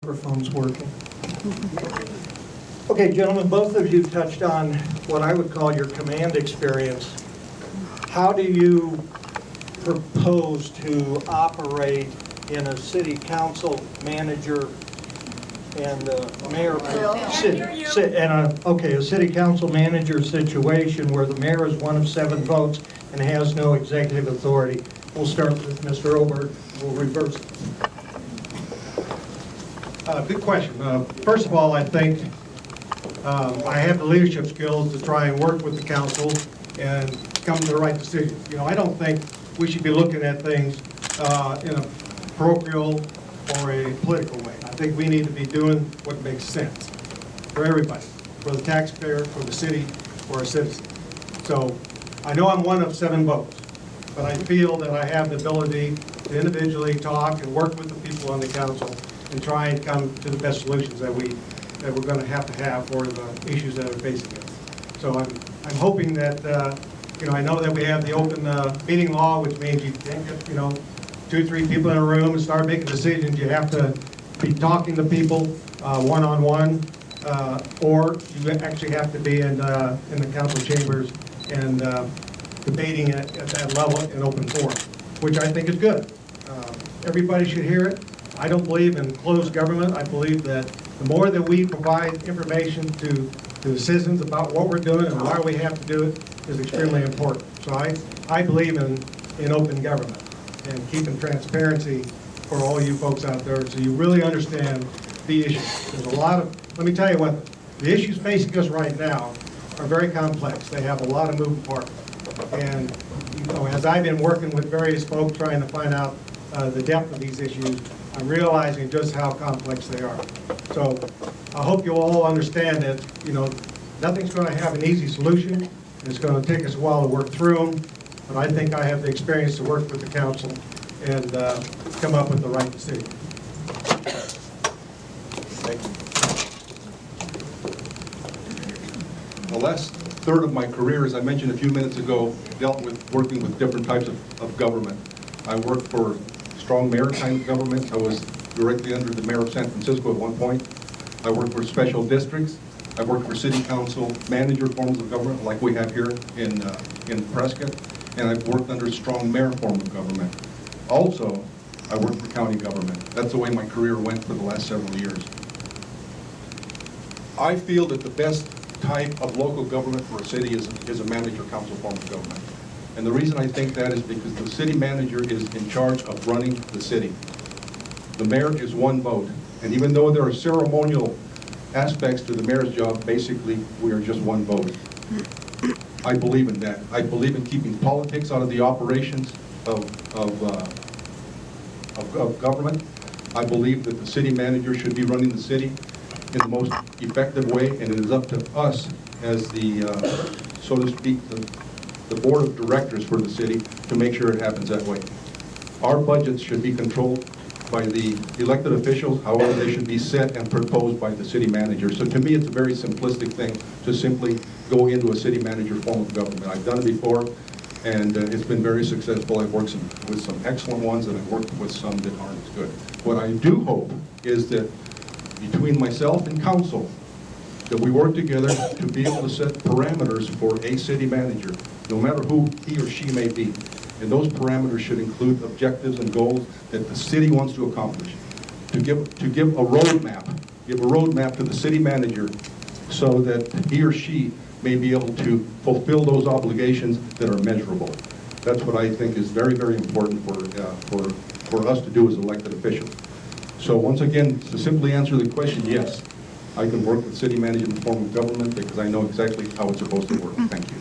Microphone's working. Okay, gentlemen, both of you touched on what I would call your command experience. How do you propose to operate in a city council manager and mayor? A city council manager situation where the mayor is one of 7 votes and has no executive authority. We'll start with Mr. Oberg. We'll reverse it. Good question. First of all, I think I have the leadership skills to try and work with the council and come to the right decision. You know, I don't think we should be looking at things in a parochial or a political way. I think we need to be doing what makes sense for everybody, for the taxpayer, for the city, for our citizens. So I know I'm one of 7 votes, but I feel that I have the ability to individually talk and work with the people on the council and try and come to the best solutions that we're going to have for the issues that are facing us. So I'm hoping that I know that we have the open meeting law, which means you can't get 2 or 3 people in a room and start making decisions. You have to be talking to people one-on-one, or you actually have to be in the council chambers and debating at that level in open forum, which I think is good. Everybody should hear it. I don't believe in closed government. I believe that the more that we provide information to the citizens about what we're doing and why we have to do it is extremely important. So I believe in open government and keeping transparency for all you folks out there so you really understand the issues. There's a lot of, let me tell you what, the issues facing us right now are very complex. They have a lot of moving parts. And as I've been working with various folks trying to find out the depth of these issues, I'm realizing just how complex they are. So I hope you all understand that, nothing's going to have an easy solution. It's going to take us a while to work through them, but I think I have the experience to work with the council and come up with the right decision. Thank you. The last third of my career, as I mentioned a few minutes ago, dealt with working with different types of government. I worked for strong maritime government. I was directly under the mayor of San Francisco at one point. I worked for special districts. I worked for city council manager forms of government like we have here in Prescott. And I've worked under strong mayor form of government. Also, I worked for county government. That's the way my career went for the last several years. I feel that the best type of local government for a city is a manager council form of government. And the reason I think that is because the city manager is in charge of running the city. The mayor is 1 vote. And even though there are ceremonial aspects to the mayor's job, basically we are just 1 vote. I believe in that. I believe in keeping politics out of the operations of government. I believe that the city manager should be running the city in the most effective way, and it is up to us as the, so to speak, the board of directors for the city to make sure it happens that way. Our budgets should be controlled by the elected officials, however they should be set and proposed by the city manager. So to me it's a very simplistic thing to simply go into a city manager form of government. I've done it before and it's been very successful. I've worked with some excellent ones and I've worked with some that aren't as good. What I do hope is that between myself and council, that we work together to be able to set parameters for a city manager, no matter who he or she may be. And those parameters should include objectives and goals that the city wants to accomplish. To give a roadmap to the city manager so that he or she may be able to fulfill those obligations that are measurable. That's what I think is very, very important for us to do as elected officials. So once again, to simply answer the question, yes, I can work with city management form of government because I know exactly how it's supposed to work. Thank you.